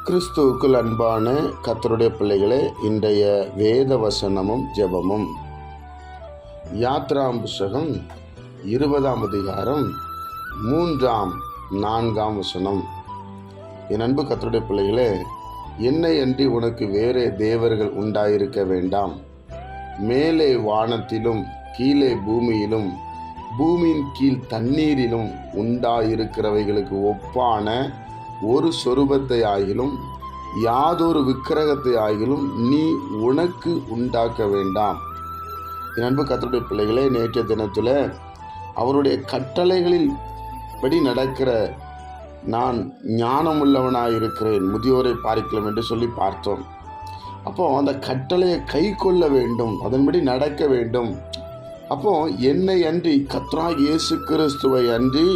கிறிஸ்துவுக்குள் அன்பான கர்த்தருடைய பிள்ளைகளே, இன்றைய வேத வசனமும் ஜெபமும் யாத்ராம் புஸ்தகம் 20ஆம் அதிகாரம் 3ஆம் 4ஆம் வசனம். என் அன்பு கர்த்தருடைய பிள்ளைகளே, என்னை அன்றி உனக்கு வேறே தேவர்கள் உண்டாயிருக்க வேண்டாம். மேலே வானத்திலும் கீழே பூமியிலும் பூமியின் கீழ் தண்ணீரிலும் உண்டாயிருக்கிறவைகளுக்கு ஒப்பான ஒரு சொரூபத்தை ஆகிலும் யாதொரு விக்கிரகத்தை ஆகிலும் நீ உனக்கு உண்டாக்க வேண்டாம். என் அன்பு கர்த்தருடைய பிள்ளைகளே, நேற்றைய தினத்தில் அவருடைய கட்டளைகளில் படி நடக்கிற நான் ஞானமுள்ளவனாயிருக்கிறேன், முதியோரை பார்க்கலாம் என்று சொல்லி பார்த்தோம். அப்போ அந்த கட்டளையை கை கொள்ள வேண்டும், அதன்படி நடக்க வேண்டும். அப்போ என்னை அன்றி, கர்த்தராகிய இயேசு கிறிஸ்துவை அன்றி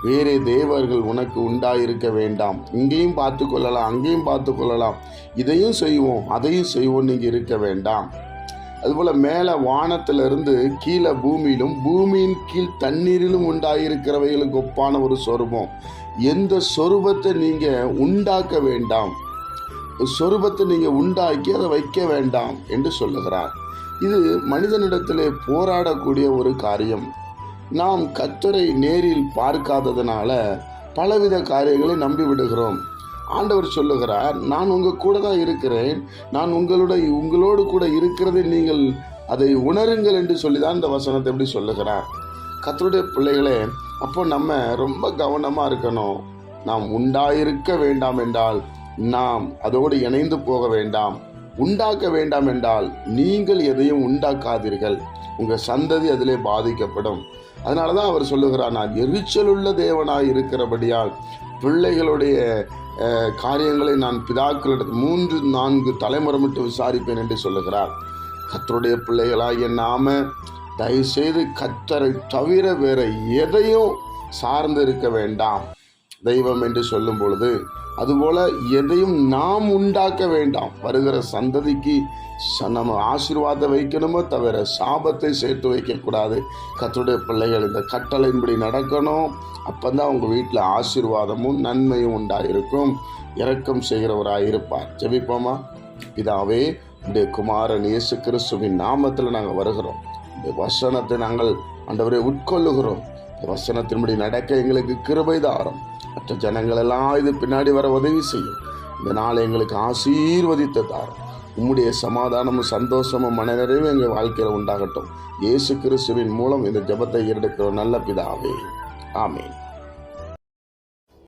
வேறே தேவர்கள் உனக்கு உண்டாயிருக்க வேண்டாம். இங்கேயும் பார்த்து கொள்ளலாம், அங்கேயும் பார்த்து கொள்ளலாம், இதையும் செய்வோம் அதையும் செய்வோம், நீங்கள் இருக்க வேண்டாம். அதுபோல் மேலே வானத்திலிருந்து கீழே பூமியிலும் பூமியின் கீழ் தண்ணீரிலும் உண்டாயிருக்கிறவைகளுக்கு ஒப்பான ஒரு சொரூபம். எந்த சொரூபத்தை நீங்கள் உண்டாக்க வேண்டாம், சொரூபத்தை நீங்கள் உண்டாக்கி அதை வைக்க வேண்டாம் என்று சொல்லுகிறார். இது மனிதனிடத்திலே போராடக்கூடிய ஒரு காரியம். நாம் கர்த்தரை நேரில் பார்க்காததுனால பலவித காரியங்களை நம்பி விடுகிறோம். ஆண்டவர் சொல்லுகிறார், நான் உங்கள் கூட தான் இருக்கிறேன், நான் உங்களோடு கூட இருக்கிறதை நீங்கள் அதை உணருங்கள் என்று சொல்லி தான் இந்த வசனத்தை எப்படி சொல்லுகிறார். கர்த்தருடைய பிள்ளைகளே, அப்போ நம்ம ரொம்ப கவனமாக இருக்கணும். நாம் உண்டாயிருக்க வேண்டாம் என்றால் நாம் அதோடு இணைந்து போக வேண்டாம். உண்டாக்க வேண்டாம் என்றால் நீங்கள் எதையும் உண்டாக்காதீர்கள், உங்கள் சந்ததி அதிலே பாதிக்கப்படும். அதனால தான் அவர் சொல்லுகிறார், நான் எரிச்சலுள்ள தேவனாய் இருக்கிறபடியால் பிள்ளைகளுடைய காரியங்களை நான் பிதாக்களிடத்தில் 3-4 தலைமுறை மட்டும் விசாரிப்பேன் என்று சொல்லுகிறார். கர்த்தருடைய பிள்ளைகளாகிய நாம தயவுசெய்து கர்த்தரை தவிர வேற எதையும் சார்ந்து இருக்க வேண்டாம். தெய்வம் என்று சொல்லும் பொழுது அதுபோல எதையும் நாம் உண்டாக்க வேண்டாம். வருகிற சந்ததிக்கு நம்ம ஆசீர்வாதம் வைக்கணுமோ தவிர சாபத்தை சேர்த்து வைக்கக்கூடாது. கர்த்தருடைய பிள்ளைகள் இந்த கட்டளையின்படி நடக்கணும். அப்போ தான் உங்கள் வீட்டில் ஆசீர்வாதமும் நன்மையும் உண்டாயிருக்கும். இரக்கம் செய்கிறவராக இருப்பார். ஜெபிப்போமா? பிதாவே, உடைய குமாரன் இயேசு கிறிஸ்துவின் நாமத்தில் நாங்கள் வருகிறோம். இந்த வசனத்தை நாங்கள் ஆண்டவரை உட்கொள்ளுகிறோம். இந்த வசனத்தின்படி நடக்க எங்களுக்கு கிருபை தாரும். மற்ற ஜனங்கள் எல்லாம் இது பின்னாடி வர உதவி செய்யும். இந்த நாளை எங்களுக்கு ஆசீர்வதித்து தாரும். உம்முடைய சமாதானமும் சந்தோஷமும் மனநிறைவும் எங்கள் வாழ்க்கையில் உண்டாகட்டும். இயேசு கிறிஸ்துவின் மூலம் இந்த ஜெபத்தை எடுக்கிற நல்ல பிதாவே, ஆமென்.